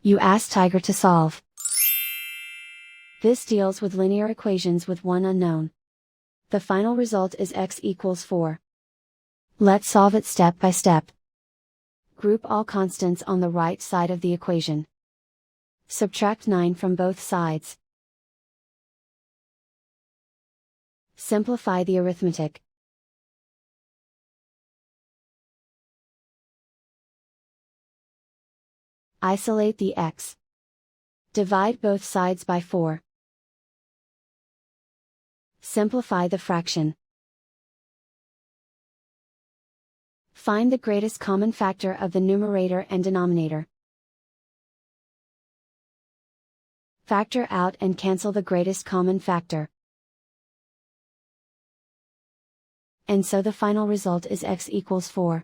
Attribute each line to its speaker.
Speaker 1: You ask Tiger to solve. This deals with linear equations with one unknown. The final result is x equals 4. Let's solve it step by step. Group all constants on the right side of the equation. Subtract 9 from both sides. Simplify the arithmetic. Isolate the x. Divide both sides by 4. Simplify the fraction. Find the greatest common factor of the numerator and denominator. Factor out and cancel the greatest common factor. And so the final result is x equals 4.